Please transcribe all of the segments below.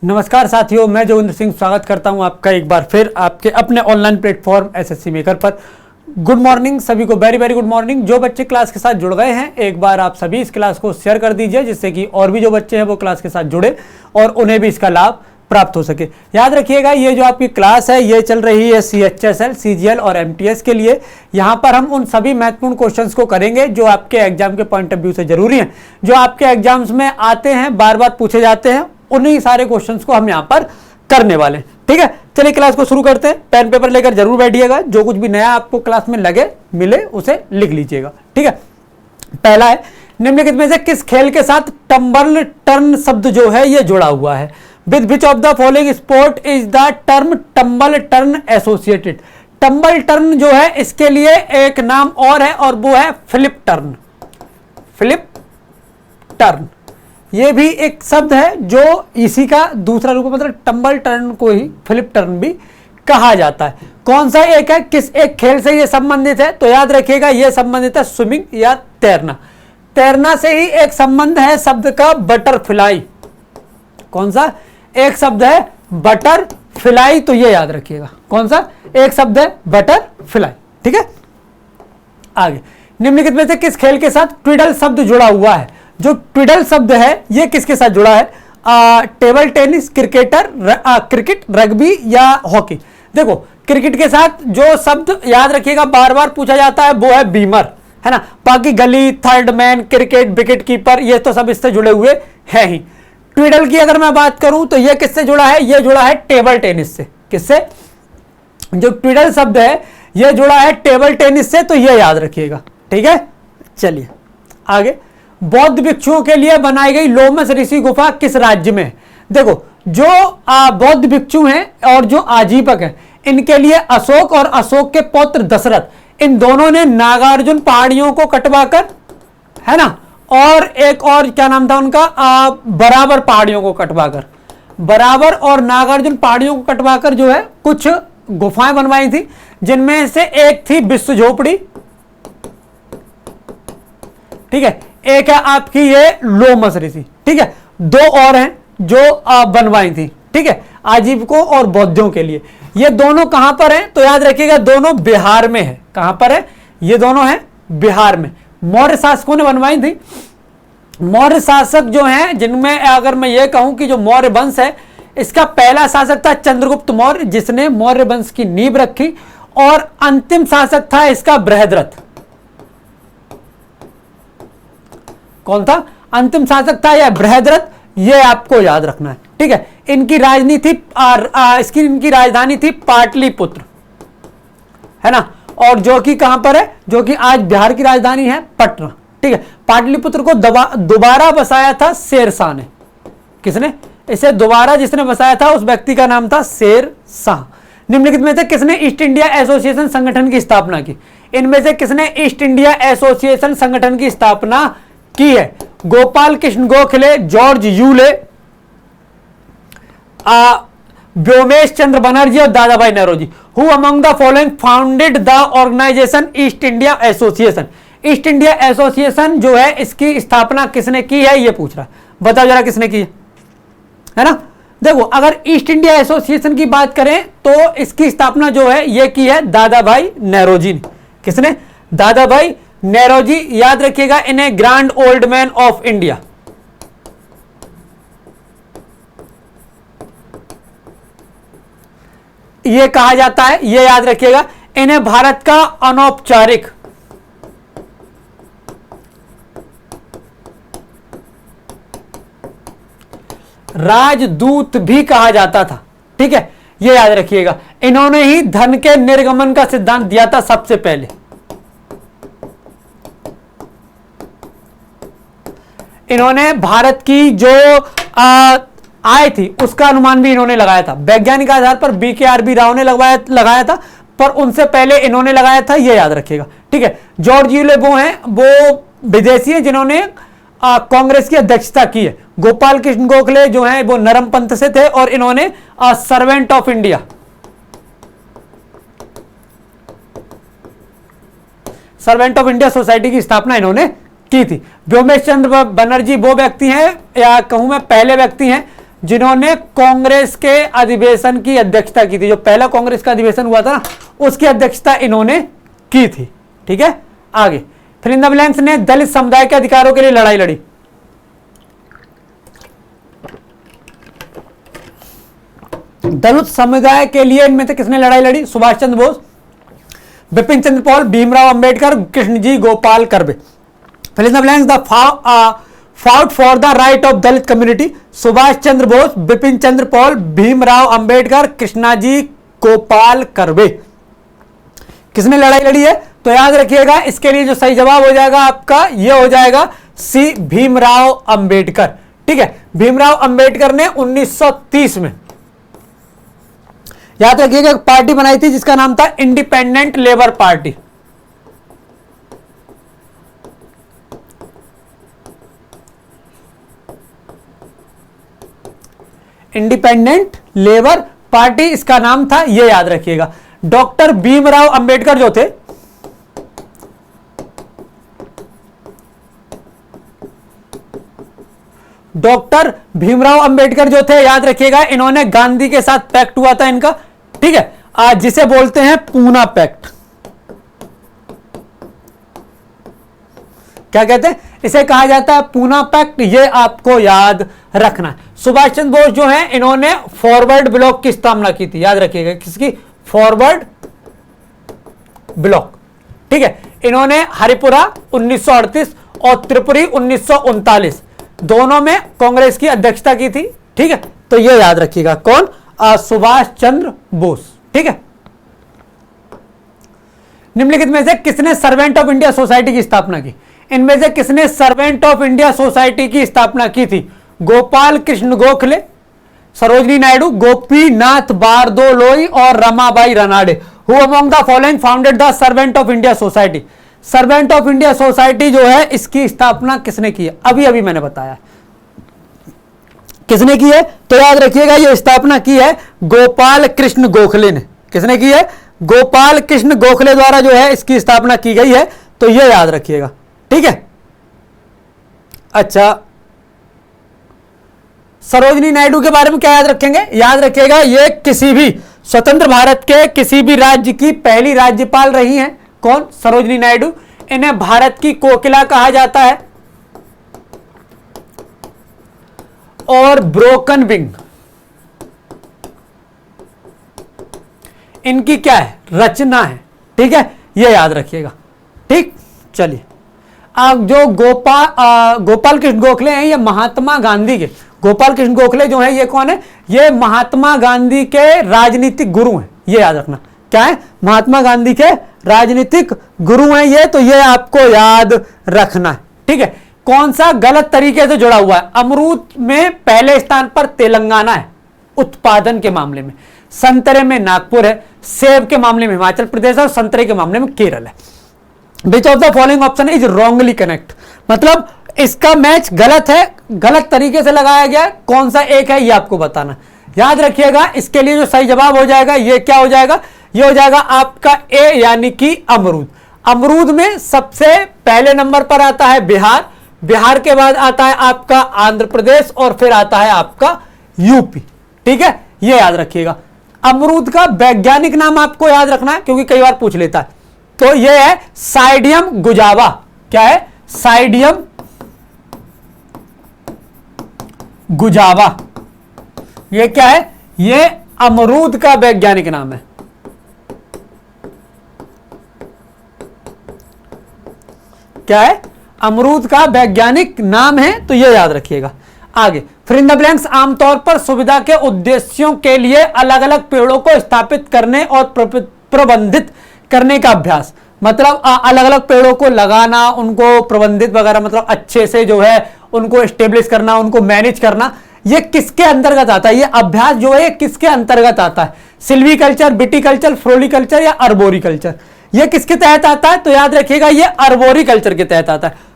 नमस्कार साथियों, मैं जोगिंद्र सिंह स्वागत करता हूं आपका एक बार फिर आपके अपने ऑनलाइन प्लेटफॉर्म एसएससी मेकर पर। गुड मॉर्निंग सभी को, वेरी वेरी गुड मॉर्निंग। जो बच्चे क्लास के साथ जुड़ गए हैं, एक बार आप सभी इस क्लास को शेयर कर दीजिए, जिससे कि और भी जो बच्चे हैं वो क्लास के साथ जुड़े और उन्हें भी इसका लाभ प्राप्त हो सके। याद रखिएगा, ये जो आपकी क्लास है ये चल रही है CHSL, CGL और MTS के लिए। यहाँ पर हम उन सभी महत्वपूर्ण क्वेश्चंस को करेंगे जो आपके एग्जाम के पॉइंट ऑफ व्यू से जरूरी हैं, जो आपके एग्जाम्स में आते हैं, बार बार पूछे जाते हैं। उन्हीं सारे क्वेश्चंस को हम यहाँ पर करने वाले हैं। ठीक है, चलिए क्लास को शुरू करते हैं। पेन पेपर लेकर जरूर बैठिएगा, जो कुछ भी नया आपको क्लास में लगे मिले उसे लिख लीजिएगा। ठीक है, पहला है, निम्नलिखित में से किस खेल के साथ टंबल टर्न शब्द जो है ये जुड़ा हुआ है? With which of the following sport is the term tumble turn associated? Tumble turn जो है इसके लिए एक नाम और है और वो है फ्लिप टर्न। फ्लिप टर्न ये भी एक शब्द है जो इसी का दूसरा रूप है, मतलब टंबल टर्न को ही फ्लिप टर्न भी कहा जाता है। कौन सा एक है, किस एक खेल से ये संबंधित है? तो याद रखिएगा ये संबंधित है स्विमिंग या तैरना। तैरना से ही एक संबंध है शब्द का बटरफ्लाई। कौन सा एक शब्द है? बटरफ्लाई। तो ये याद रखिएगा, कौन सा एक शब्द है? बटरफ्लाई। ठीक है, आगे, निम्नलिखित में से किस खेल के साथ ट्विडल शब्द जुड़ा हुआ है? जो ट्विडल शब्द है ये किसके साथ जुड़ा है? टेबल टेनिस, क्रिकेट, रग्बी या हॉकी? देखो, क्रिकेट के साथ जो शब्द याद रखिएगा बार बार पूछा जाता है वो है बीमर, है ना। बाकी गली, third man, cricket, wicket keeper, ये तो सब इससे जुड़े हुए हैं ही। ट्विडल की अगर मैं बात करूं तो ये किससे जुड़ा है? ये जुड़ा है टेबल टेनिस से। किससे? जो ट्विडल शब्द है ये जुड़ा है टेबल टेनिस से, तो ये याद रखिएगा। ठीक है, चलिए आगे। बौद्ध भिक्षुओं के लिए बनाई गई लोमस ऋषि गुफा किस राज्य में? देखो, जो बौद्ध भिक्षु हैं और जो आजीवक हैं, इनके लिए अशोक और अशोक के पौत्र दशरथ, इन दोनों ने नागार्जुन पहाड़ियों को कटवाकर, है ना, और एक और क्या नाम था उनका, बराबर पहाड़ियों को कटवाकर, बराबर और नागार्जुन पहाड़ियों को कटवाकर जो है कुछ गुफाएं बनवाई थी, जिनमें से एक थी विश्व झोपड़ी। ठीक है, एक है आपकी ये लोमस ऋषि। ठीक है, दो और हैं जो बनवाई थी। ठीक है, आजीवकों और बौद्धों के लिए। ये दोनों कहां पर हैं? तो याद रखिएगा दोनों बिहार में है। कहां पर है? ये दोनों हैं बिहार में। मौर्य शासकों ने बनवाई थी। मौर्य शासक जो हैं, जिनमें अगर मैं ये कहूं कि जो मौर्य वंश है इसका पहला शासक था चंद्रगुप्त मौर्य, जिसने मौर्य वंश की नींव रखी, और अंतिम शासक था इसका बृहद्रथ। कौन था? अंतिम शासक था या बृहद्रथ, ये आपको याद रखना है। ठीक है, इनकी राजनीति इनकी राजधानी थी पाटलिपुत्र, है ना, और जो कि कहां पर है? जो कि आज बिहार की राजधानी है पटना। ठीक है, पाटलिपुत्र को दोबारा बसाया था शेरशाह ने। किसने इसे दोबारा जिसने बसाया था उस व्यक्ति का नाम था शेरशाह। निम्नलिखित में से किसने ईस्ट इंडिया एसोसिएशन संगठन की स्थापना की? इनमें से किसने ईस्ट इंडिया एसोसिएशन संगठन की स्थापना की है? गोपाल कृष्ण गोखले, जॉर्ज यूले, व्योमेश चंद्र बनर्जी और Dadabhai Naoroji. Who among the following founded the organisation East India Association? East India Association जो है इसकी स्थापना किसने की है ये पूछ रहा है, बताओ जरा किसने की है ना। देखो, अगर ईस्ट इंडिया एसोसिएशन की बात करें तो इसकी स्थापना जो है ये की है दादा भाई नौरोजी ने। किसने? दादा भाई नौरोजी। याद रखिएगा इन्हें grand old man of India, ये कहा जाता है, ये याद रखिएगा। इन्हें भारत का अनौपचारिक राजदूत भी कहा जाता था। ठीक है, ये याद रखिएगा। इन्होंने ही धन के निर्गमन का सिद्धांत दिया था सबसे पहले। इन्होंने भारत की जो आय थी उसका अनुमान भी इन्होंने लगाया था। वैज्ञानिक आधार पर BKRB राव ने लगाया था, पर उनसे पहले इन्होंने लगाया था, ये याद रखिएगा। ठीक है, जॉर्ज यूले वो हैं, वो विदेशी हैं जिन्होंने कांग्रेस की अध्यक्षता की है। गोपाल कृष्ण गोखले जो हैं वो नरम पंथ से थे, और इन्होंने सर्वेंट ऑफ इंडिया, सोसाइटी की स्थापना इन्होंने की थी। व्योमेश चंद्र बनर्जी वो व्यक्ति हैं, या कहूं मैं पहले व्यक्ति हैं जिन्होंने कांग्रेस के अधिवेशन की अध्यक्षता की थी। जो पहला कांग्रेस का अधिवेशन हुआ था ना, उसकी अध्यक्षता इन्होंने की थी। ठीक है, आगे फिर इन द ब्लैंक्स ने दलित समुदाय के अधिकारों के लिए लड़ाई लड़ी। दलित समुदाय के लिए इनमें से किसने लड़ाई लड़ी? Subhash Chandra Bose, Bipin Chandra Pal, Bhimrao Ambedkar, Krishnaji Gopal Karve. Fill in the blanks the fought for the right of Dalit community. Subhash Chandra Bose, Bipin Chandra Pal, Bhimrao Ambedkar, Krishnaji Gopal Karve. किसने लड़ाई लड़ी है? तो याद रखिएगा, इसके लिए जो सही जवाब हो जाएगा आपका, ये हो जाएगा सी, भीमराव अंबेडकर। ठीक है, भीमराव अंबेडकर ने 1930 में, याद रखिएगा, एक पार्टी बनाई थी जिसका नाम था independent labour party. Independent labour party इसका नाम था, यह याद रखिएगा। डॉक्टर भीमराव अंबेडकर जो थे, डॉक्टर भीमराव अंबेडकर जो थे, याद रखिएगा, इन्होंने गांधी के साथ पैक्ट हुआ था इनका। ठीक है, आज जिसे बोलते हैं पूना पैक्ट। क्या कहते हैं इसे? कहा जाता है पूना पैक्ट। ये आपको याद रखना है। सुभाष चंद्र बोस जो हैं, इन्होंने फॉरवर्ड ब्लॉक की स्थापना की थी। याद रखिएगा, किसकी? Forward block. ठीक है, इन्होंने हरिपुरा 1938 और त्रिपुरी 1939 दोनों में कांग्रेस की अध्यक्षता की थी। ठीक है, तो ये याद रखिएगा। कौन? सुभाष चंद्र बोस। ठीक है, निम्नलिखित में से किसने सर्वेंट ऑफ इंडिया सोसाइटी की स्थापना की? इनमें से किसने सर्वेंट ऑफ इंडिया सोसाइटी की स्थापना की थी? गोपाल कृष्ण गोखले, सरोजनी नायडू, गोपीनाथ बारदोलोई और Ramabai Ranade. Who among the following founded the servant of India society? Servant of India society जो है, इसकी स्थापना किसने की है? अभी अभी मैंने बताया किसने की है। तो याद रखिएगा, यह स्थापना की है गोपाल कृष्ण गोखले ने। किसने की है? गोपाल कृष्ण गोखले द्वारा जो है इसकी स्थापना की गई है। तो यह याद रखिएगा। ठीक है, अच्छा, सरोजनी नायडू के बारे में क्या याद रखेंगे? याद रखिएगा, ये किसी भी स्वतंत्र भारत के किसी भी राज्य की पहली राज्यपाल रही हैं। कौन? सरोजनी नायडू। इन्हें भारत की कोकिला कहा जाता है और ब्रोकन विंग इनकी क्या है? रचना है। ठीक है, ये याद रखिएगा। ठीक, चलिए, अब जो गोपाल कृष्ण गोखले हैं, ये महात्मा गांधी के, गोपाल कृष्ण गोखले जो है, ये कौन है? ये महात्मा गांधी के राजनीतिक गुरु हैं। ये याद रखना। क्या है? महात्मा गांधी के राजनीतिक गुरु हैं ये। तो ये आपको याद रखना है। ठीक है, कौन सा गलत तरीके से जुड़ा हुआ है? अमरूद में पहले स्थान पर तेलंगाना है उत्पादन के मामले में, संतरे में नागपुर है, सेब के मामले में हिमाचल प्रदेश और संतरे के मामले में केरल है। Which of the following option is wrongly connect? मतलब इसका मैच गलत है, गलत तरीके से लगाया गया है। कौन सा एक है ये आपको बताना। याद रखिएगा, इसके लिए जो सही जवाब हो जाएगा, ये क्या हो जाएगा? ये हो जाएगा आपका ए, यानी कि अमरूद। अमरूद में सबसे पहले नंबर पर आता है बिहार, बिहार के बाद आता है आपका आंध्र प्रदेश और फिर आता है आपका यूपी। ठीक है, ये याद रखिएगा। अमरूद का वैज्ञानिक नाम आपको याद रखना है, क्योंकि कई बार पूछ लेता है। तो ये है साइडियम गुजावा। क्या है? साइडियम गुजावा। ये क्या है? ये अमरूद का वैज्ञानिक नाम है। क्या है? अमरूद का वैज्ञानिक नाम है। तो ये याद रखिएगा। आगे फिर इन द ब्लैंक्स, आमतौर पर सुविधा के उद्देश्यों के लिए अलग अलग पेड़ों को स्थापित करने और प्रबंधित करने का अभ्यास। मतलब अलग अलग पेड़ों को लगाना, उनको प्रबंधित वगैरह, मतलब अच्छे से जो है उनको एस्टेब्लिश करना, उनको मैनेज करना, ये किसके अंतर्गत आता है? ये अभ्यास जो है किसके अंतर्गत आता है? सिल्वीकल्चर, विटिकल्चर, फ्लोरिकल्चर या अर्बोरिकल्चर? ये किसके तहत आता है? तो याद रखिएगा, ये अर्बोरिकल्चर के तहत आता है।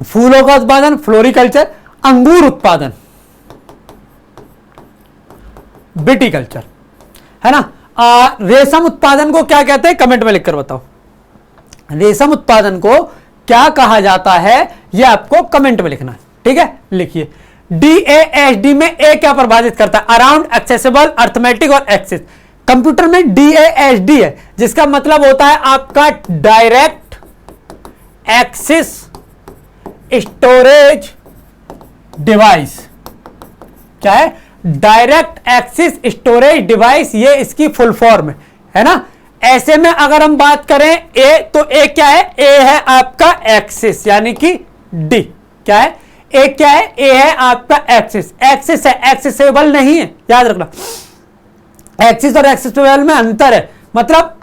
फूलों का उत्पादन फ्लोरिकल्चर, अंगूर उत्पादन विटिकल्चर, है ना। रेशम उत्पादन को क्या कहते हैं? कमेंट में लिखकर बताओ। रेशम उत्पादन को क्या कहा जाता है? यह आपको कमेंट में लिखना है। ठीक है, लिखिए। DASD में ए क्या परिभाषित करता है? अराउंड, एक्सेसिबल, अर्थमेटिक और एक्सेस। कंप्यूटर में DASD है जिसका मतलब होता है आपका डायरेक्ट एक्सेस स्टोरेज डिवाइस। क्या है? डायरेक्ट एक्सेस स्टोरेज डिवाइस, ये इसकी फुल फॉर्म है ना। ऐसे में अगर हम बात करें ए, तो ए क्या है? ए है आपका एक्सेस यानी कि डी। क्या है? ए क्या है? ए है आपका एक्सेस। एक्सेस है, एक्सेसिबल नहीं है, याद रखना। एक्सेस और एक्सेसिबल में अंतर है। मतलब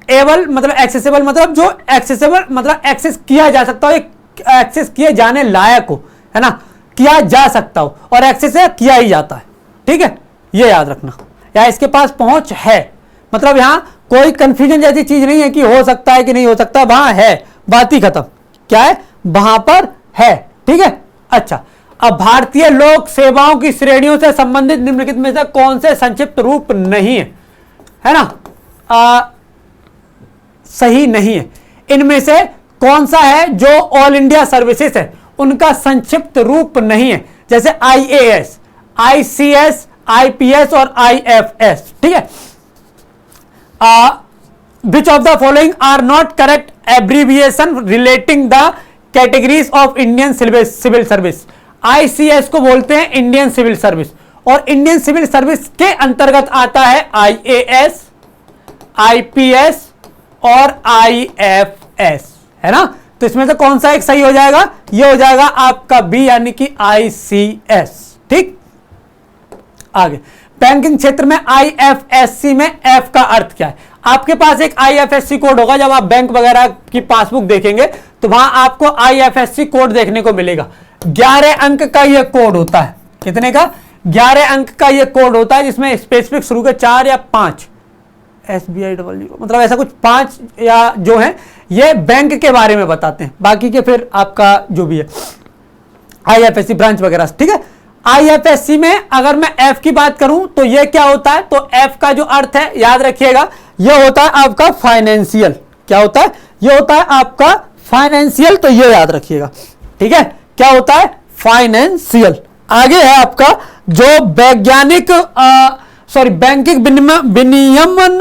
एबल मतलब एक्सेसिबल मतलब जो एक्सेसिबल मतलब एक्सेस किया जा सकता हो, एक्सेस किए जाने लायक हो, है ना, किया जा सकता हो, और एक्सेस है किया ही जाता है। ठीक है, ये याद रखना। या इसके पास पहुंच है, मतलब यहां कोई कंफ्यूजन जैसी चीज नहीं है कि हो सकता है कि नहीं हो सकता, वहां है, बात ही खत्म। क्या है? वहां पर है। ठीक है, अच्छा। अब भारतीय लोक सेवाओं की श्रेणियों से संबंधित निम्नलिखित में से कौन से संक्षिप्त रूप नहीं है ना, सही नहीं है। इनमें से कौन सा है जो ऑल इंडिया सर्विसेज है उनका संक्षिप्त रूप नहीं है? जैसे IAS, ICS, IPS और IFS। ठीक है, which of the following are not correct abbreviation relating the categories of Indian civil service. ICS को बोलते हैं इंडियन सिविल सर्विस, और इंडियन सिविल सर्विस के अंतर्गत आता है IAS, IPS और IFS, है ना। तो इसमें से कौन सा एक सही हो जाएगा? ये हो जाएगा आपका बी यानी कि ICS। ठीक, आगे बैंकिंग क्षेत्र में IFSC में F का अर्थ क्या है? आपके पास एक IFSC कोड होगा, जब आप बैंक वगैरह की पासबुक देखेंगे तो वहां आपको IFSC कोड देखने को मिलेगा। 11 अंक का यह कोड होता है। कितने का? 11 अंक का यह कोड होता है, जिसमें स्पेसिफिक शुरू के 4 या 5 SBI मतलब ऐसा कुछ 5 या जो है ये बैंक के बारे में बताते हैं, बाकी के फिर आपका जो भी है IFSC ब्रांच वगैरह। ठीक है, IFSC में अगर मैं F की बात करूं तो ये क्या होता है? तो F का जो अर्थ है याद रखिएगा, ये होता है आपका फाइनेंशियल। क्या होता है? ये होता है आपका फाइनेंशियल, तो ये याद रखिएगा। ठीक है, क्या होता है? फाइनेंशियल। आगे है आपका जो वैज्ञानिक बैंकिंग विनियमन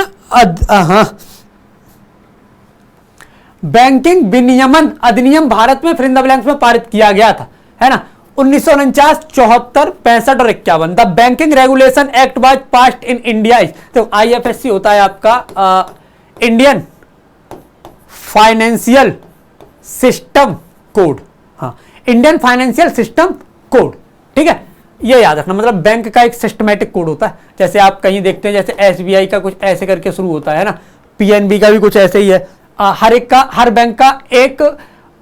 बैंकिंग विनियमन अधिनियम भारत में फिर इन द ब्लैंक्स में पारित किया गया था, है ना। 1949, 74, 65 और 51। The banking regulation act was passed in India. तो IFSC होता है आपका इंडियन फाइनेंशियल सिस्टम कोड। हाँ, इंडियन फाइनेंशियल सिस्टम कोड। ठीक है, ये याद रखना, मतलब बैंक का एक सिस्टमैटिक कोड होता है। जैसे आप कहीं देखते हैं, जैसे SBI का कुछ ऐसे करके शुरू होता है ना, PNB का भी कुछ ऐसे ही है। हर बैंक का एक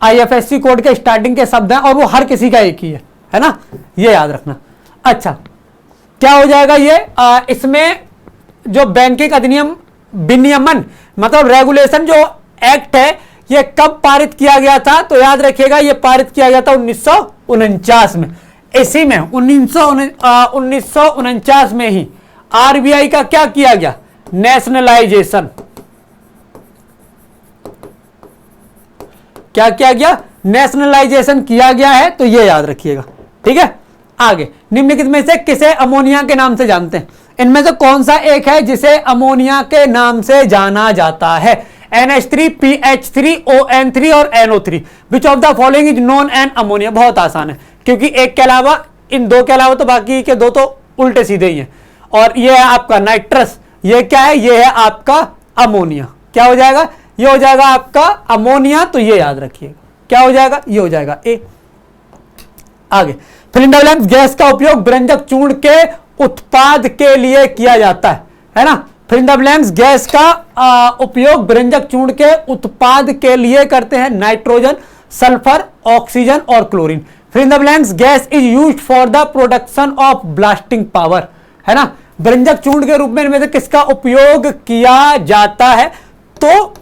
IFSC कोड के स्टार्टिंग के शब्द हैं, और वो हर किसी का एक ही है ना, ये याद रखना। अच्छा, क्या हो जाएगा ये? इसमें जो बैंकिंग अधिनियम विनियमन मतलब रेगुलेशन जो एक्ट है, ये कब पारित किया गया था? तो याद रखिएगा, ये पारित किया गया था 1949 में। इसी में 1949 में ही RBI का क्या किया गया? नेशनलाइजेशन। क्या किया गया? नेशनलाइजेशन किया गया है, तो ये याद रखिएगा। ठीक है, आगे निम्नलिखित में से किसे अमोनिया के नाम से जानते हैं? इनमें से कौन सा एक है जिसे अमोनिया के नाम से जाना जाता है? NH3, PH3, ON3 और NO3। Which of the following is known an ammonia? बहुत आसान है, क्योंकि एक के अलावा, इन दो के अलावा तो बाकी के दो तो उल्टे सीधे ही हैं। और ये है आपका नाइट्रस, ये क्या है? ये है आपका अमोनिया। क्या हो जाएगा? ये हो जाएगा आपका अमोनिया, तो ये याद रखिएगा। क्या हो जाएगा? ये हो जाएगा ए। आगे fill in the blanks gas का उपयोग व्यंजक चूर्ण के उत्पाद के लिए किया जाता है ना। Fill in the blanks gas का उपयोग व्यंजक चूर्ण के उत्पाद के लिए करते हैं नाइट्रोजन, सल्फर, ऑक्सीजन और chlorine. Fill in the blanks gas is used for the production of blasting power, है ना। व्यंजक चूर्ण के रूप में इनमें से किसका उपयोग किया जाता है? तो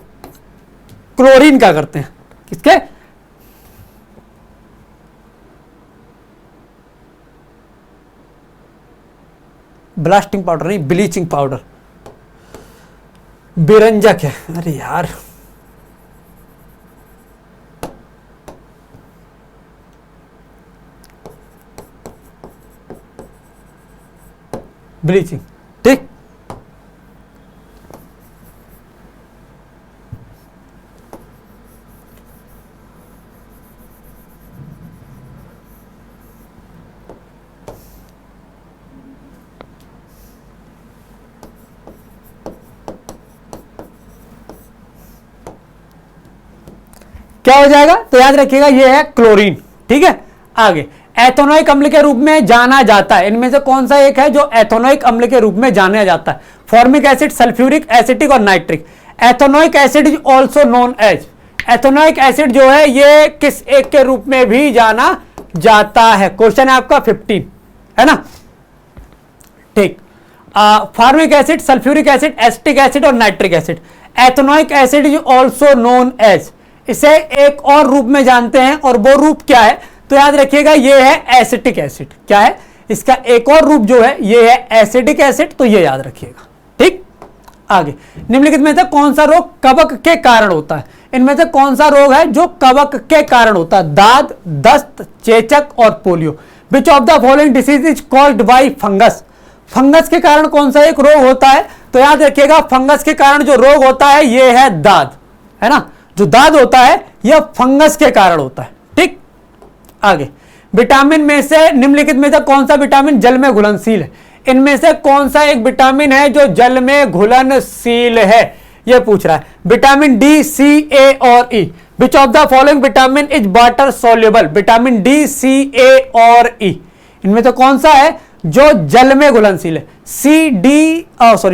क्लोरीन का करते हैं। किसके? ब्लास्टिंग पाउडर नहीं, ब्लीचिंग पाउडर, बिरंजक है। अरे यार, ब्लीचिंग। ठीक, क्या हो जाएगा, तो याद रखिएगा ये है क्लोरीन। ठीक है, आगे एथेनोइक अम्ल के रूप में जाना जाता है, इनमें से कौन सा एक है जो एथेनोइक अम्ल के रूप में जाना जाता है? फॉर्मिक एसिड, सल्फ्यूरिक, एसिटिक और nitric. Ethanoic acid is also known as, ethanoic acid जो है ये किस एक के रूप में भी जाना जाता है? क्वेश्चन है आपका 15, है ना। ठीक, formic acid, sulphuric acid, acetic acid और nitric acid. Ethanoic acid is also known as, इसे एक और रूप में जानते हैं, और वो रूप क्या है? तो याद रखिएगा ये है एसिटिक एसिड। क्या है इसका एक और रूप जो है? ये है एसिटिक एसिड, तो ये याद रखिएगा। ठीक, आगे निम्नलिखित में से कौन सा रोग कवक के कारण होता है? इनमें से कौन सा रोग है जो कवक के कारण होता है? दाद, दस्त, चेचक और polio. Which of the following disease is called by fungus? Fungus के कारण कौन सा एक रोग होता है? तो याद रखिएगा फंगस के कारण जो रोग होता है ये है दाद, है ना। जो दाद होता है यह फंगस के कारण होता है। ठीक, आगे विटामिन में से निम्नलिखित में से कौन सा विटामिन जल में घुलनशील है? इनमें से कौन सा एक विटामिन है जो जल में घुलनशील है? यह पूछ रहा है। विटामिन डी, सी, ए और E. Which of the following vitamin is water soluble? Vitamin D, C, A और ई, इनमें से कौन सा है जो जल में घुलनशील है? सी, डी,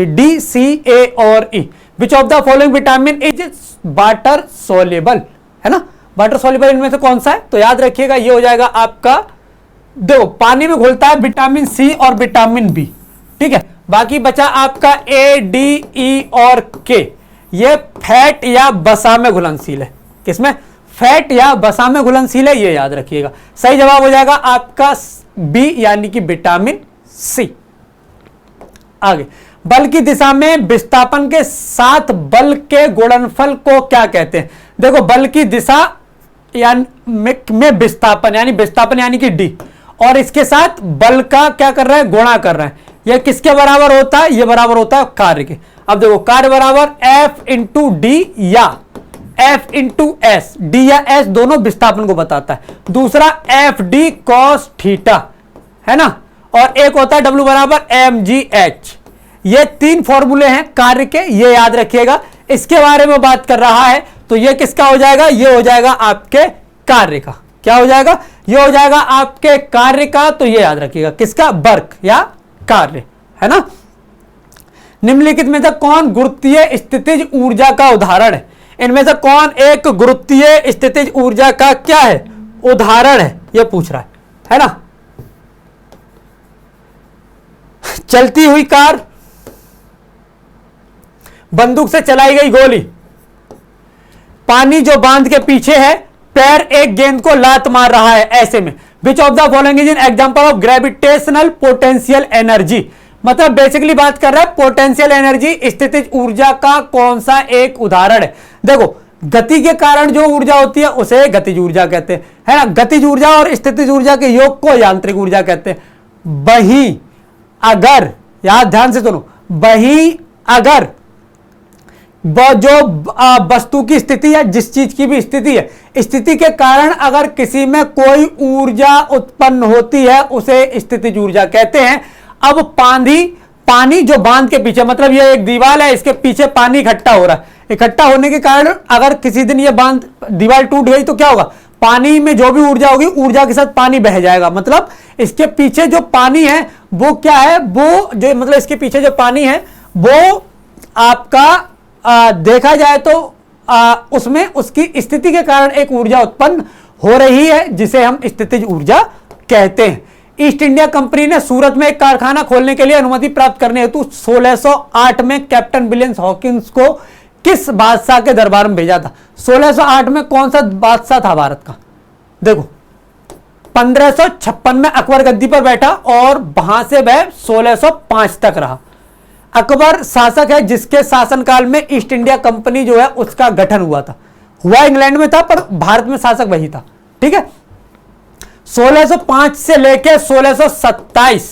डी, सी, ए और E. Which of the following vitamin is water soluble, है ना। वाटर सोल्यूबल इनमें से कौन सा है? तो याद रखिएगा ये हो जाएगा आपका, देखो पानी में घुलता है विटामिन सी और विटामिन बी। ठीक है, बाकी बचा आपका ए, डी, ई और के। ये फैट या बसा में घुलनशील है। किसमें? फैट या बसा में घुलनशील है, ये याद रखिएगा। सही जवाब हो जाएगा आपका बी, यानी कि विटामिन सी। आगे बल की दिशा में विस्थापन के साथ बल के गुणनफल को क्या कहते हैं? देखो बल की दिशा यानी में विस्थापन यानी कि डी, और इसके साथ बल का क्या कर रहा है? गुणा कर रहा है। यह किसके बराबर होता है? यह बराबर होता है कार्य के। अब देखो कार्य बराबर एफ इंटू डी या एफ इंटू एस। डी या एस दोनों विस्थापन को बताता है। दूसरा एफ डी कॉस थीटा, है ना, और एक होता है डब्ल्यू बराबर एम जी एच। ये तीन फॉर्मूले हैं कार्य के, ये याद रखिएगा। इसके बारे में बात कर रहा है तो ये किसका हो जाएगा? ये हो जाएगा आपके कार्य का। क्या हो जाएगा? ये हो जाएगा आपके कार्य का, तो ये याद रखिएगा किसका? वर्क या कार्य, है ना। निम्नलिखित में से कौन गुरुत्वीय स्थितिज ऊर्जा का उदाहरण है? इनमें से कौन एक गुरुत्वीय स्थितिज ऊर्जा का क्या है? उदाहरण है, ये पूछ रहा है ना। चलती हुई कार, बंदूक से चलाई गई गोली, पानी जो बांध के पीछे है, पैर एक गेंद को लात मार रहा है, ऐसे में विच of the following is an example of gravitational potential energy? मतलब बेसिकली बात कर रहा है पोटेंशियल एनर्जी, स्थितिज ऊर्जा का कौन सा एक उदाहरण है? देखो गति के कारण जो ऊर्जा होती है उसे गतिज ऊर्जा कहते हैं, है ना। गतिज ऊर्जा और स्थितिज ऊर्जा के योग को यांत्रिक ऊर्जा कहते हैं। वहीं अगर, याद ध्यान से सुनो, वहीं अगर जो वस्तु की स्थिति है, जिस चीज की भी स्थिति है, स्थिति के कारण अगर किसी में कोई ऊर्जा उत्पन्न होती है उसे स्थितिज ऊर्जा कहते हैं। अब पानी जो बांध के पीछे, मतलब ये एक दीवार है, इसके पीछे पानी इकट्ठा हो रहा है, इकट्ठा होने के कारण अगर किसी दिन ये दीवार टूट गई तो क्या होगा? पानी में जो भी ऊर्जा होगी, ऊर्जा के साथ पानी बह जाएगा। मतलब इसके पीछे जो पानी है वो क्या है? वो जो मतलब इसके पीछे जो पानी है वो आपका देखा जाए तो उसमें उसकी स्थिति के कारण एक ऊर्जा उत्पन्न हो रही है, जिसे हम स्थितिज ऊर्जा कहते हैं। ईस्ट इंडिया कंपनी ने सूरत में एक कारखाना खोलने के लिए अनुमति प्राप्त करने हेतु 1608 में कैप्टन विलियम हॉकिंस को किस बादशाह के दरबार में भेजा था? 1608 में कौन सा बादशाह था भारत का? देखो 1556 में अकबर गद्दी पर बैठा और वहां से वह 1605 तक रहा। अकबर शासक है जिसके शासनकाल में ईस्ट इंडिया कंपनी जो है उसका गठन हुआ था। हुआ इंग्लैंड में था पर भारत में शासक वही था। ठीक है, 1605 से लेकर 1627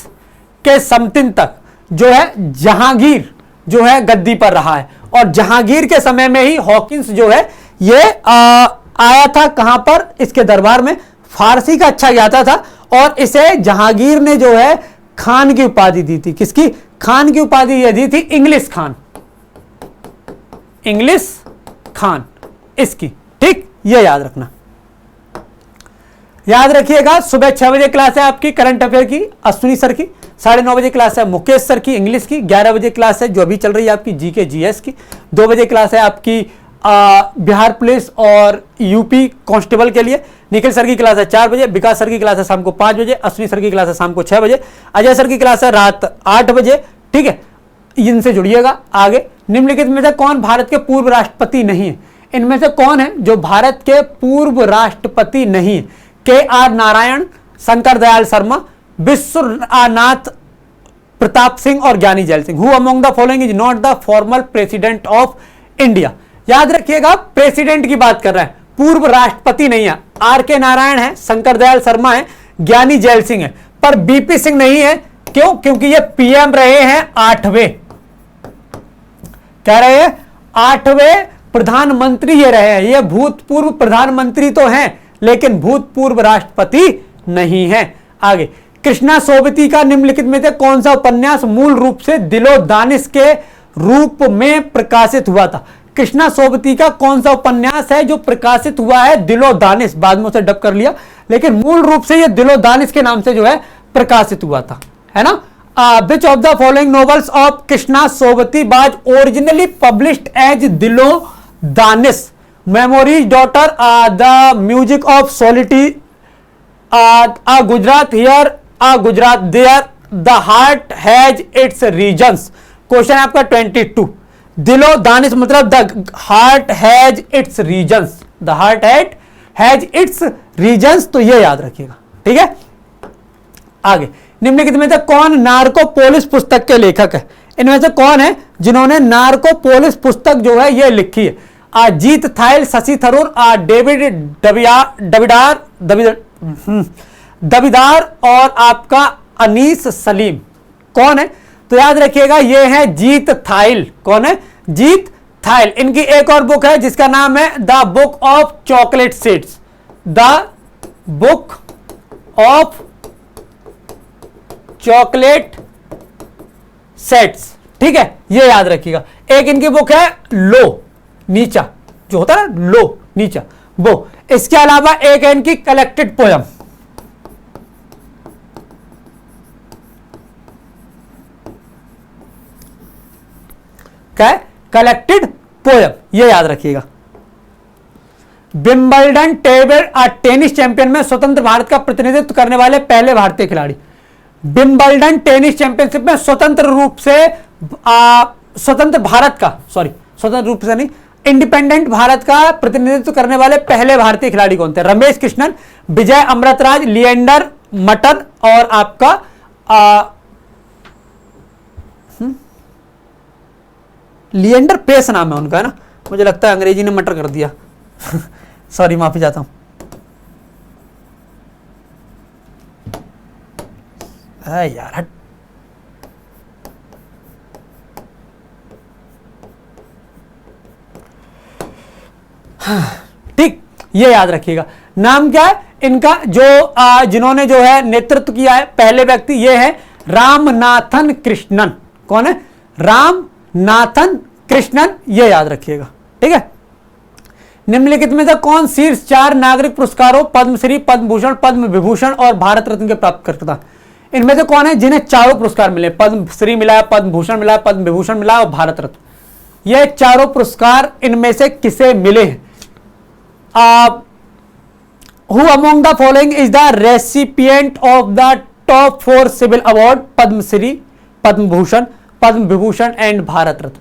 के समथिंग तक जो है जहांगीर जो है गद्दी पर रहा है, और जहांगीर के समय में ही हॉकिंस जो है ये आया था कहां पर, इसके दरबार में। फारसी का अच्छा ज्ञाता था और इसे जहांगीर ने जो है खान की उपाधि दी थी। किसकी? खान की उपाधि यह दी थी, इंग्लिश खान, इंग्लिश खान इसकी। ठीक, ये याद रखना। याद रखिएगा, सुबह 6 बजे क्लास है आपकी करंट अफेयर की अश्विनी सर की, 9:30 बजे क्लास है मुकेश सर की इंग्लिश की, 11 बजे क्लास है जो अभी चल रही है आपकी जीके जीएस की, 2 बजे क्लास है आपकी बिहार पुलिस और यूपी कांस्टेबल के लिए, निखिल सर की क्लास है 4 बजे, विकास सर की क्लास है शाम को 5 बजे, अश्विनी सर की क्लास है शाम को 6 बजे, अजय सर की क्लास है रात 8 बजे। ठीक है, इनसे जुड़िएगा। आगे, निम्नलिखित में से कौन भारत के पूर्व राष्ट्रपति नहीं है? इनमें से कौन है जो भारत के पूर्व राष्ट्रपति नहीं है? के.आर. नारायण, शंकर दयाल शर्मा, विश्वनाथ प्रताप सिंह और ज्ञानी gel Singh. Who among the following is not the formal president of India? याद रखिएगा, प्रेसिडेंट की बात कर रहे हैं, पूर्व राष्ट्रपति नहीं है। आर.के. नारायण है, शंकर दयाल शर्मा है, ज्ञानी जैल सिंह है, पर बीपी सिंह नहीं है। क्यों? क्योंकि ये पीएम रहे हैं 8वें, कह रहे हैं 8वें प्रधानमंत्री ये रहे हैं। ये भूतपूर्व प्रधानमंत्री तो हैं लेकिन भूतपूर्व राष्ट्रपति नहीं है। आगे, कृष्णा सोबती का निम्नलिखित में से कौन सा उपन्यास मूल रूप से दिलो दानिश के रूप में प्रकाशित हुआ था? कृष्णा सोबती का कौन सा उपन्यास है जो प्रकाशित हुआ है दिलो दानिश? बाद में उसे डब कर लिया, लेकिन मूल रूप से ये दिलो दानिश के नाम से जो है प्रकाशित हुआ था, है ना। Which of the following novels of Krishna Sobti was originally published as Dilo Danish? Memories, daughter, the music of solitude, a Gujarat here, a Gujarat there, the heart has its regions। Question है आपका 22। दिलो दानिश मतलब the heart has its regions, the heart has its regions, तो ये याद रखिएगा। ठीक है, आगे, निम्नलिखित में से कौन नार्कोपोलिस पुस्तक के लेखक है? इनमें से कौन है जिन्होंने नार्कोपोलिस पुस्तक जो है ये लिखी है? जीत थाइल, शशि थरूर, डेविड दबिदार और आपका अनीस सलीम। कौन है? तो याद रखिएगा ये है जीत थाइल। कौन है? जीत थाइल। इनकी एक और बुक है जिसका नाम है the book of chocolate seeds, the book of chocolate sets. ठीक है, ये याद रखिएगा। एक इनकी बुक है लो, नीचा जो होता है ना, लो नीचा, वो। इसके अलावा एक है इनकी कलेक्टेड पोयम, क्या है? कलेक्टेड पोयम, ये याद रखिएगा। विंबलडन टेनिस चैंपियन में स्वतंत्र भारत का प्रतिनिधित्व करने वाले पहले भारतीय खिलाड़ी। विंबलडन टेनिस चैंपियनशिप में स्वतंत्र रूप से स्वतंत्र रूप से नहीं, इंडिपेंडेंट भारत का प्रतिनिधित्व करने वाले पहले भारतीय खिलाड़ी कौन थे? रमेश कृष्णन, विजय अमृतराज, लिएंडर मटन और आपका लिएंडर पेस नाम है उनका, है ना। मुझे लगता है अंग्रेजी ने मटर कर दिया सॉरी, माफी चाहता हूं। यार हट। ठीक, ये याद रखिएगा। नाम क्या है इनका? जो जिन्होंने जो है नेतृत्व किया है, पहले व्यक्ति ये है रामनाथन कृष्णन। कौन है? रामनाथन कृष्णन, ये याद रखिएगा। ठीक है, निम्नलिखित में से कौन शीर्ष 4 नागरिक पुरस्कारों पद्मश्री, पद्म भूषण, पद्म विभूषण और भारत रत्न के प्राप्तकर्ता? इनमें से कौन है जिन्हें चारों पुरस्कार मिले? पद्मश्री मिला है, पद्म भूषण मिला है, पद्म विभूषण मिला है और भारत रत्न। ये चारों पुरस्कार इनमें से किसे मिले हैं? Who among the following is the recipient of the top 4 civil award? Padmashri, Padma Bhushan, Padma Vibhushan and Bharat Ratna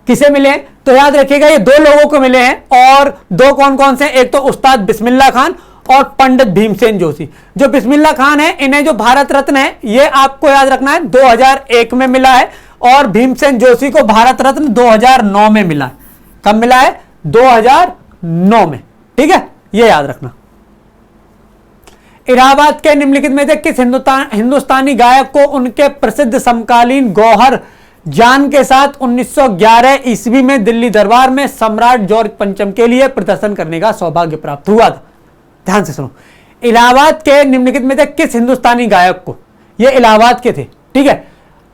किसे मिले? तो याद रखिएगा ये 2 लोगों को मिले हैं, और 2 कौन कौन से? एक तो उस्ताद बिस्मिल्लाह खान और पंडित भीमसेन जोशी। जो बिस्मिल्लाह खान है, इन्हें जो भारत रत्न है ये आपको याद रखना है 2001 में मिला है, और भीमसेन जोशी को भारत रत्न 2009 में मिला है। कब मिला है? 2009 में। ठीक है, ये याद रखना। इलाहाबाद के निम्नलिखित में से किस हिंदुस्तानी गायक को उनके प्रसिद्ध समकालीन गौहर जान के साथ 1911 ईस्वी में दिल्ली दरबार में सम्राट जॉर्ज पंचम के लिए प्रदर्शन करने का सौभाग्य प्राप्त हुआ था? ध्यान से सुनो, इलाहाबाद के निम्नलिखित में से किस हिंदुस्तानी गायक को, ये इलाहाबाद के थे, ठीक है,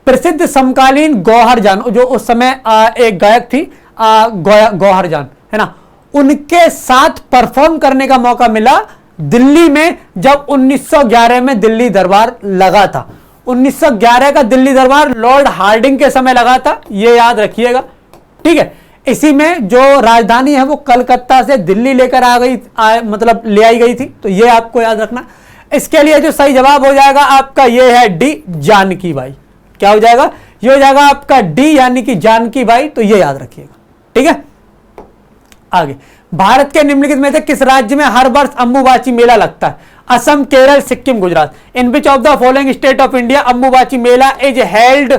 प्रसिद्ध समकालीन गौहर जान, जो उस समय एक गायक थी गौहर जान, है ना, उनके साथ परफॉर्म करने का मौका मिला दिल्ली में जब 1911 में दिल्ली दरबार लगा था। 1911 का दिल्ली दरबार लॉर्ड हार्डिंग के समय लगा था, ये याद रखिएगा, ठीक है। इसी में जो राजधानी है वो कलकत्ता से दिल्ली लेकर आ गई, मतलब ले आई गई थी, तो ये आपको याद रखना। इसके लिए जो सही जवाब हो जाएगा आपका ये है डी, जानकी बाई। क्या हो जाएगा? ये हो जाएगा आपका डी, यानी कि जानकी बाई, तो ये याद रखिएगा, ठीक है। आगे, भारत के निम्नलिखित में से किस राज्य में हर वर्ष अंबुबाची मेला लगता है? Assam, Kerala, Sikkim, Gujarat. In which of the following state of India Ambubachi mela is held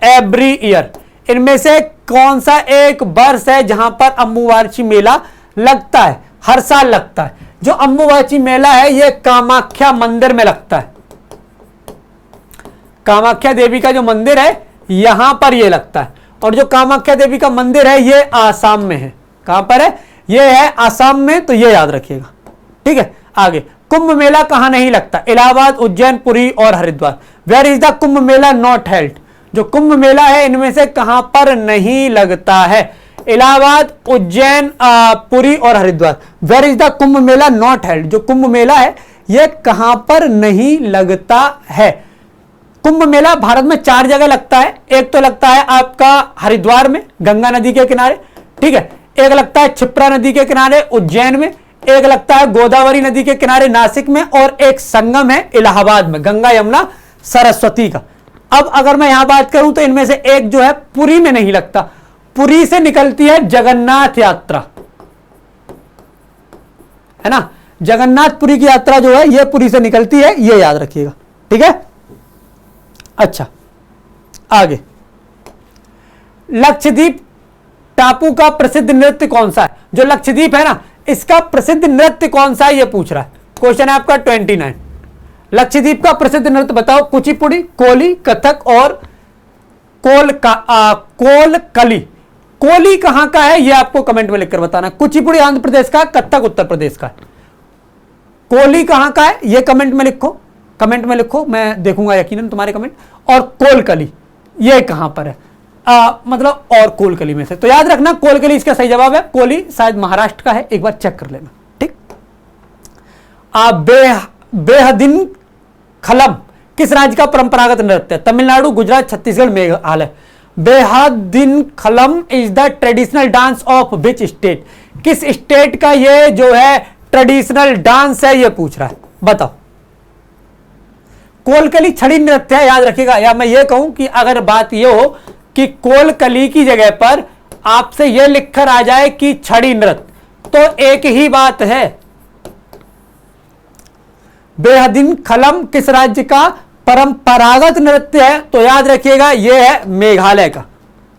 every year? इनमें से कौन सा एक वर्ष है जहां पर अंबुबाची मेला लगता है, हर साल लगता है? जो अंबुबाची मेला है ये कामाख्या मंदिर में लगता है। कामाख्या देवी का जो मंदिर है यहां पर ये लगता है, और जो कामाख्या देवी का मंदिर है ये आसाम में है। कहां पर है? ये है आसाम में, तो ये याद रखिएगा, ठीक है। आगे, कुंभ मेला कहां नहीं लगता? इलाहाबाद, उज्जैन, पुरी और Haridwar. Where is the Kumbh Mela not held? जो कुंभ मेला है इनमें से कहां पर नहीं लगता है? इलाहाबाद, उज्जैन, पुरी और Haridwar. Where is the Kumbh Mela not held? जो कुंभ मेला है यह कहां पर नहीं लगता है? कुंभ मेला भारत में 4 जगह लगता है। एक तो लगता है आपका हरिद्वार में, गंगा नदी के किनारे, ठीक है। एक लगता है क्षिप्रा नदी के किनारे उज्जैन में, एक लगता है गोदावरी नदी के किनारे नासिक में, और एक संगम है इलाहाबाद में, गंगा यमुना सरस्वती का। अब अगर मैं यहां बात करूं तो इनमें से एक जो है पुरी में नहीं लगता। पुरी से निकलती है जगन्नाथ यात्रा, है ना, जगन्नाथपुरी की यात्रा जो है ये पुरी से निकलती है, ये याद रखिएगा, ठीक है। अच्छा, आगे, लक्षद्वीप टापू का प्रसिद्ध नृत्य कौन सा है? जो लक्षद्वीप है ना, इसका प्रसिद्ध नृत्य कौन सा है ये पूछ रहा है। क्वेश्चन है आपका 29। लक्षद्वीप का प्रसिद्ध नृत्य बताओ। कुचिपुड़ी, कोली, कथक और कोलकली। कोली कहां का है ये आपको कमेंट में लिखकर बताना। कुचिपुड़ी आंध्र प्रदेश का, कथक उत्तर प्रदेश का। कोली कहां का है ये कमेंट में लिखो, कमेंट में लिखो, मैं देखूंगा यकीनन तुम्हारे कमेंट। और कोलकली ये कहां पर है? मतलब और कोलकली में से, तो याद रखना कोलकली इसका सही जवाब है। कोली शायद महाराष्ट्र का है, एक बार चेक कर लेना, ठीक। बेहदिन खलम किस राज्य का परंपरागत नृत्य है? तमिलनाडु, गुजरात, छत्तीसगढ़, मेघालय। बेहदिन खलम is the traditional dance of which state? किस स्टेट का ये जो है ट्रेडिशनल डांस है ये पूछ रहा है, बताओ। कोलकली छड़ी नृत्य है, याद रखिएगा। या मैं ये कहूं कि अगर बात ये हो कि कोलकली की जगह पर आपसे यह लिखकर आ जाए कि छड़ी नृत्य, तो एक ही बात है। बेहदिन खलम किस राज्य का परंपरागत नृत्य है? तो याद रखिएगा यह है मेघालय का।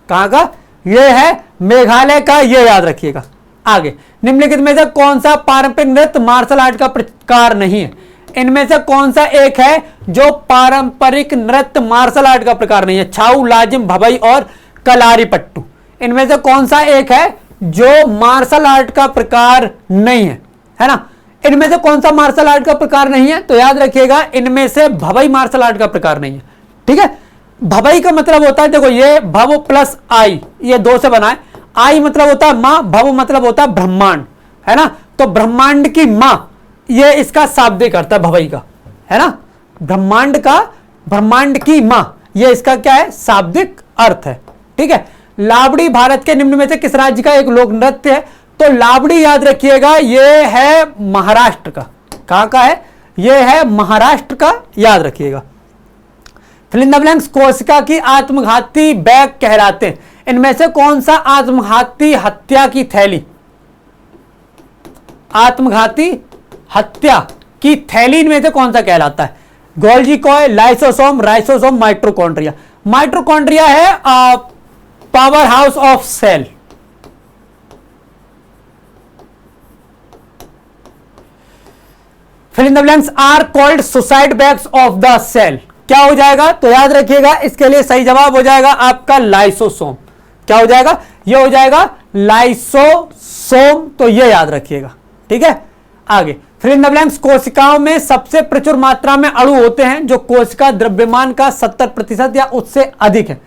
कहां का? यह है मेघालय का, यह याद रखिएगा। आगे, निम्नलिखित में से कौन सा पारंपरिक नृत्य मार्शल आर्ट का प्रकार नहीं है? इनमें से कौन सा एक है जो पारंपरिक नृत्य मार्शल आर्ट का प्रकार नहीं है? छाऊ, लाजिम, भभई और कलारी पट्टू। इनमें से कौन सा एक है जो मार्शल आर्ट का प्रकार नहीं है ना? इनमें से कौन सा मार्शल आर्ट का प्रकार नहीं है? तो याद रखिएगा इनमें से भभई मार्शल आर्ट का प्रकार नहीं है, ठीक है। भभई का मतलब होता है, देखो ये भव प्लस आई, ये 2 से बना है। आई मतलब होता है मां, भव मतलब होता है ब्रह्मांड, है ना। तो ब्रह्मांड की मां, ये इसका शाब्दिक अर्थ है भवई का, है ना। ब्रह्मांड का, ब्रह्मांड की मां, ये इसका क्या है? शाब्दिक अर्थ है, ठीक है। लावड़ी भारत के निम्न में से किस राज्य का एक लोक नृत्य है? तो लावड़ी याद रखिएगा ये है महाराष्ट्र का। कहां का है? ये है महाराष्ट्र का, याद रखिएगा। फिल इन द ब्लैंक्स कोशिका की आत्मघाती बैग कहलाते हैं। इनमें से कौन सा आत्मघाती हत्या की थैली, आत्मघाती हत्या की थैली इनमें से कौन सा कहलाता है? गोल्जी कॉय, लाइसोसोम, राइसोसोम, माइटोकॉन्ड्रिया। माइटोकॉन्ड्रिया है power house of cell. Fill in the blanks are called suicide bags of the cell. क्या हो जाएगा? तो याद रखिएगा, इसके लिए सही जवाब हो जाएगा आपका लाइसोसोम। क्या हो जाएगा? ये हो जाएगा लाइसोसोम। तो ये याद रखिएगा, ठीक है। आगे फिल इन द ब्लैंक्स, कोशिकाओं में सबसे प्रचुर मात्रा में अणु होते हैं जो कोशिका द्रव्यमान का 70% या उससे अधिक है।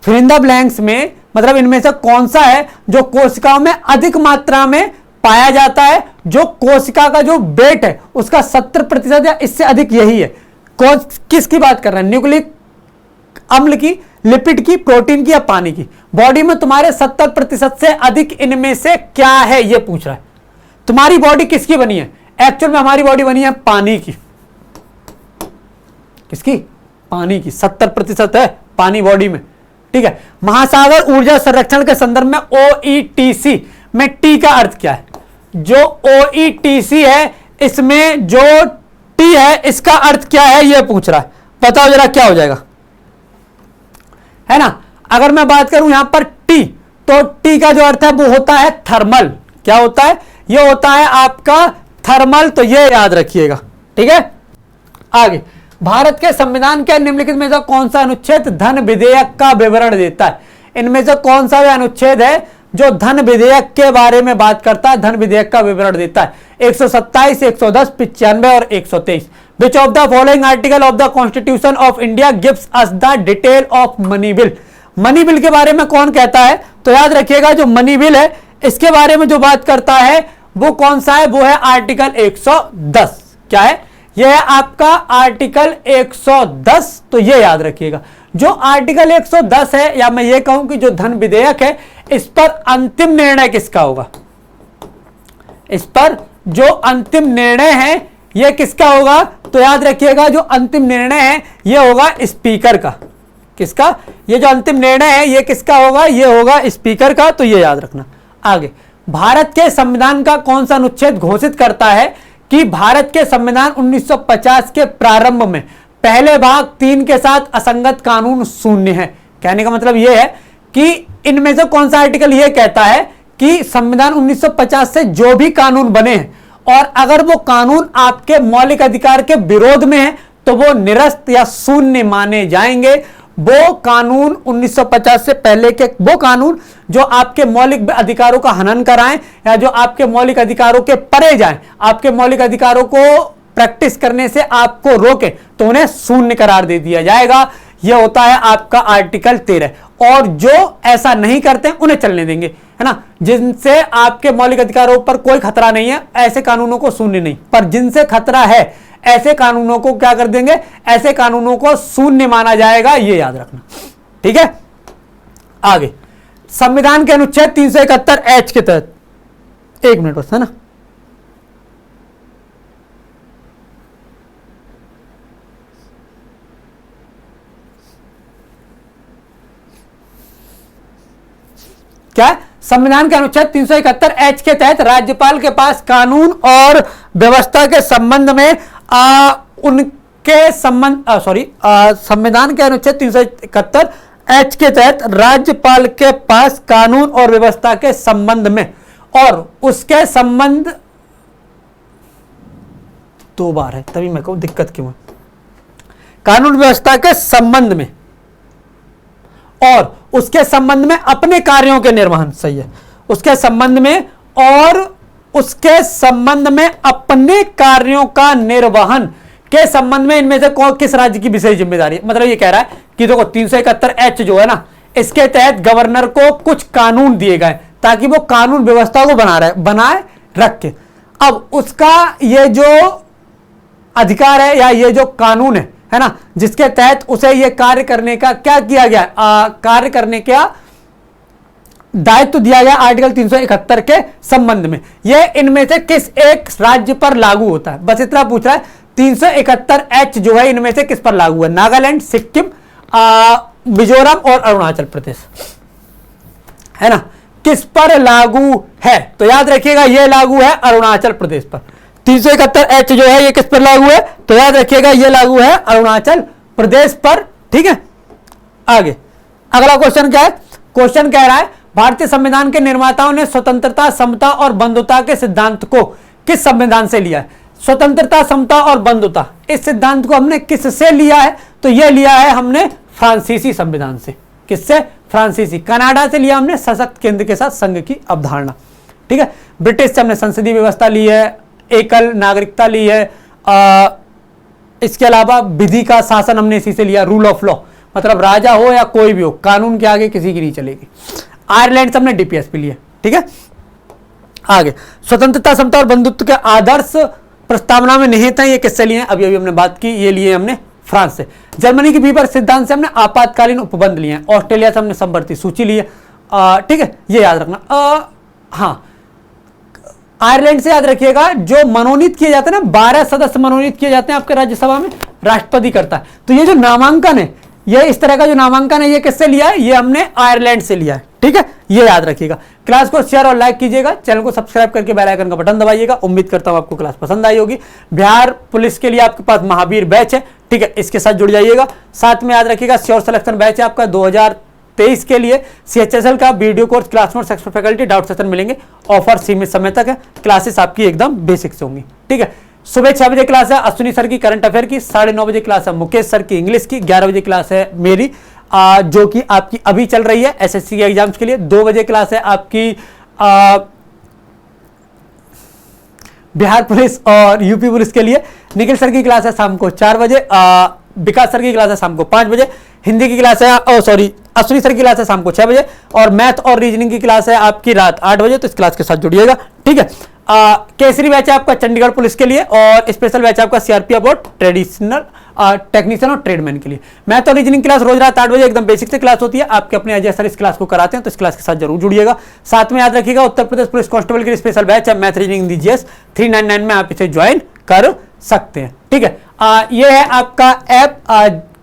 फिल इन द ब्लैंक्स में मतलब इनमें से कौन सा है जो कोशिकाओं में अधिक मात्रा में पाया जाता है, जो कोशिका का जो वेट है उसका 70% या इससे अधिक यही है। किसकी बात कर रहे हैं? न्यूक्लिक अम्ल की, लिपिड की, प्रोटीन की या पानी की? बॉडी में तुम्हारे 70% से अधिक इनमें से क्या है ये पूछ रहा है। तुम्हारी बॉडी किसकी बनी है? एक्चुअल में हमारी बॉडी बनी है पानी की। किसकी? पानी की। 70% है पानी बॉडी में, ठीक है। महासागर ऊर्जा संरक्षण के संदर्भ में OETC में टी का अर्थ क्या है? जो OETC है इसमें जो टी है इसका अर्थ क्या है ये पूछ रहा है। बताओ जरा क्या हो जाएगा, है ना। अगर मैं बात करूं यहां पर टी, तो टी का जो अर्थ है वो होता है थर्मल। क्या होता है? ये होता है आपका थर्मल। तो ये याद रखिएगा, ठीक है। आगे, भारत के संविधान के निम्नलिखित में से कौन सा अनुच्छेद धन विधेयक का विवरण देता है? इनमें से कौन सा अनुच्छेद है जो धन विधेयक के बारे में बात करता है, धन विधेयक का विवरण देता है? 127, 110, 95 और 123। विच of the following article of the constitution of India gives us the detail of money bill? Money bill के बारे में कौन कहता है? तो याद रखिएगा, जो मनी बिल है इसके बारे में जो बात करता है वो कौन सा है? वो है आर्टिकल 110। क्या है? यह है आपका आर्टिकल 110। तो ये याद रखिएगा, जो आर्टिकल 110 है, या मैं ये कहूं कि जो धन विधेयक है, इस पर अंतिम निर्णय किसका होगा? इस पर जो अंतिम निर्णय है यह किसका होगा? तो याद रखिएगा, जो अंतिम निर्णय है यह होगा स्पीकर का। किसका? ये जो अंतिम निर्णय है ये किसका होगा? ये होगा स्पीकर का। तो ये याद रखना। आगे, भारत के संविधान का कौन सा अनुच्छेद घोषित करता है कि भारत के संविधान 1950 के प्रारंभ में पहले भाग 3 के साथ असंगत कानून शून्य है? कहने का मतलब यह है कि इनमें से कौन सा आर्टिकल यह कहता है कि संविधान 1950 से जो भी कानून बने हैं और अगर वो कानून आपके मौलिक अधिकार के विरोध में है तो वो निरस्त या शून्य माने जाएंगे। वो कानून 1950 से पहले के वो कानून जो आपके मौलिक अधिकारों का हनन कराएं या जो आपके मौलिक अधिकारों के परे जाएं, आपके मौलिक अधिकारों को प्रैक्टिस करने से आपको रोके, तो उन्हें शून्य करार दे दिया जाएगा। यह होता है आपका आर्टिकल 13। और जो ऐसा नहीं करते उन्हें चलने देंगे, है ना। जिनसे आपके मौलिक अधिकारों पर कोई खतरा नहीं है ऐसे कानूनों को शून्य नहीं, पर जिनसे खतरा है ऐसे कानूनों को क्या कर देंगे? ऐसे कानूनों को शून्य माना जाएगा। ये याद रखना, ठीक है। आगे, संविधान के अनुच्छेद 371H के तहत, एक मिनट बस, है ना। क्या? संविधान के अनुच्छेद 371H के तहत राज्यपाल के पास कानून और व्यवस्था के संबंध में उनके संबंध संविधान के अनुच्छेद 371H के तहत राज्यपाल के पास कानून और व्यवस्था के संबंध में और उसके संबंध 2 बार है, तभी मैं कहूं दिक्कत क्यों है। कानून व्यवस्था के संबंध में और उसके संबंध में अपने कार्यों के निर्वहन, सही है, उसके संबंध में और उसके संबंध में अपने कार्यों का निर्वहन के संबंध में इनमें से किस राज्य की विशेष जिम्मेदारी है? मतलब ये कह रहा है कि देखो 371H जो है ना, इसके तहत गवर्नर को कुछ कानून दिए गए ताकि वो कानून व्यवस्था को बनाए रखे। अब उसका ये जो अधिकार है या ये जो कानून है ना, जिसके तहत उसे ये कार्य करने का क्या किया गया, कार्य करने का दायित्व दिया गया आर्टिकल 371 के संबंध में, यह इनमें से किस एक राज्य पर लागू होता है? बस इतना पूछ रहा है। 371H जो है इनमें से किस पर लागू है? नागालैंड, सिक्किम, मिजोरम और अरुणाचल प्रदेश, है ना। किस पर लागू है? तो याद रखिएगा ये लागू है अरुणाचल प्रदेश पर। 371H जो है ये किस पर लागू है? तो याद रखिएगा ये लागू है अरुणाचल प्रदेश पर, ठीक है। आगे अगला क्वेश्चन क्या है? क्वेश्चन कह रहा है भारतीय संविधान के निर्माताओं ने स्वतंत्रता, समता और बंधुता के सिद्धांत को किस संविधान से लिया है? स्वतंत्रता, समता और बंधुता, इस सिद्धांत को हमने किससे लिया है? तो यह लिया है हमने फ्रांसीसी संविधान से। किससे? फ्रांसीसी। कनाडा से लिया हमने सशक्त केंद्र के साथ संघ की अवधारणा। ठीक है। ब्रिटिश से हमने संसदीय व्यवस्था ली है, एकल नागरिकता ली है, इसके अलावा विधि का शासन हमने इसी से लिया, रूल ऑफ लॉ, मतलब राजा हो या कोई भी हो, कानून के आगे किसी की नहीं चलेगी। आयरलैंड से हमने डीपीएसपी लिया। ठीक है। आगे स्वतंत्रता, समता और बंधुत्व के आदर्श प्रस्तावना में निहित है, ये किससे लिए हैं? अभी अभी हमने बात की, ये लिए हमने फ्रांस से। जर्मनी के बीबर सिद्धांत से हमने आपातकालीन उपबंध लिए हैं। ऑस्ट्रेलिया से हमने समवर्ती सूची ली है। ठीक है, ये याद रखना। हाँ, आयरलैंड से याद रखिएगा, जो मनोनीत किए जाते हैं ना, 12 सदस्य मनोनीत किए जाते हैं आपके राज्यसभा में, राष्ट्रपति करता है। तो ये जो नामांकन है, ये इस तरह का जो नामांकन है, ये किससे लिया है? ये हमने आयरलैंड से लिया है। ठीक है, ये याद रखिएगा। क्लास को शेयर और लाइक कीजिएगा, चैनल को सब्सक्राइब करके बेल आइकन का बटन दबाइएगा। उम्मीद करता हूं आपको क्लास पसंद आई होगी। बिहार पुलिस के लिए आपके पास महावीर बैच है। ठीक है, इसके साथ जुड़ जाइएगा। साथ में याद रखिएगा, श्योर सिलेक्शन बैच है आपका 2023 के लिए। CHSL का video course, class notes, extra faculty, doubt session मिलेंगे। ऑफर सीमित समय तक है। क्लासेस आपकी एकदम बेसिक से होंगी। ठीक है, सुबह 6 बजे क्लास है अश्विनी सर की करंट अफेयर की, 9:30 बजे क्लास है मुकेश सर की इंग्लिश की, 11 बजे क्लास है मेरी जो कि आपकी अभी चल रही है SSC के एग्जाम्स के लिए। 2 बजे क्लास है आपकी बिहार पुलिस और यूपी पुलिस के लिए। निखिल सर की क्लास है शाम को 4 बजे। विकास सर की क्लास है शाम को 5 बजे। हिंदी की क्लास है अश्विनी सर की क्लास है शाम को 6 बजे। और मैथ और रीजनिंग की क्लास है आपकी रात 8 बजे। तो इस क्लास के साथ जुड़िएगा। ठीक है। केसरी बैच है आपका चंडीगढ़ पुलिस के लिए, और स्पेशल बैच है आपका CRP अबाउट ट्रेडिशनल टेक्नीशियन और ट्रेडमैन के लिए। मैथ और रीजनिंग क्लास रोज रात 8 बजे एकदम बेसिक से क्लास होती है। आपके अपने अजय सर इस क्लास को कराते हैं, तो इस क्लास के साथ जरूर जुड़िएगा। साथ में याद रखिएगा, उत्तर प्रदेश पुलिस कांस्टेबल के लिए स्पेशल बैच है मैथ रीजनिंग दी GS 399 में, आप इसे ज्वाइन कर सकते हैं। ठीक है। ये है आपका ऐप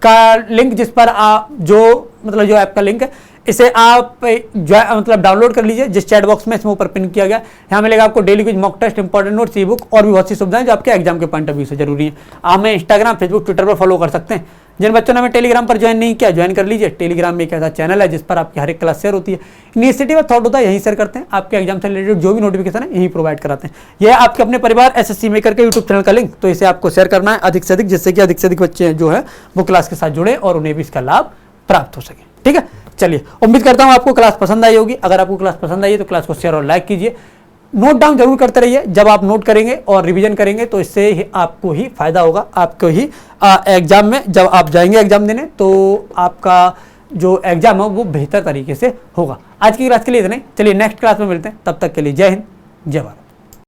का लिंक, जिस पर आप जो ऐप का लिंक है, इसे आप मतलब डाउनलोड कर लीजिए, जिस चैट बॉक्स में इसमें ऊपर पिन किया गया। यहाँ मिलेगा आपको डेली कुछ mock test, important notes, ebook और भी बहुत सी सुविधाएं जो आपके एग्जाम के पॉइंट ऑफ व्यू से जरूरी है। आप हमें इंस्टाग्राम, फेसबुक, ट्विटर पर फॉलो कर सकते हैं। जिन बच्चों ने हमें टेलीग्राम पर ज्वाइन नहीं किया, ज्वाइन कर लीजिए। टेलीग्राम में एक ऐसा चैनल है जिस पर आपकी हर एक क्लास शेयर होती है। इनिशिएटिव और थॉट होता है, यहीं शेयर करते हैं। आपके एग्जाम से रिलेटेड जो भी नोटिफिकेशन है यहीं प्रोवाइड कराते हैं। यह आपके अपने परिवार SSC मेकर के यूट्यूब चैनल का लिंक, तो इसे आपको शेयर करना है अधिक से अधिक, जिससे कि अधिक से अधिक बच्चे जो है वो क्लास के साथ जुड़े और उन्हें भी इसका लाभ प्राप्त हो सके। ठीक है, चलिए, उम्मीद करता हूं आपको क्लास पसंद आई होगी। अगर आपको क्लास पसंद आई है तो क्लास को शेयर और लाइक कीजिए। नोट डाउन जरूर करते रहिए। जब आप नोट करेंगे और रिवीजन करेंगे तो इससे आपको ही फायदा होगा। आपको ही एग्जाम में जब आप जाएंगे एग्जाम देने, तो आपका जो एग्जाम है वो बेहतर तरीके से होगा। आज की क्लास के लिए इतना ही। चलिए नेक्स्ट क्लास में मिलते हैं, तब तक के लिए जय हिंद, जय भारत।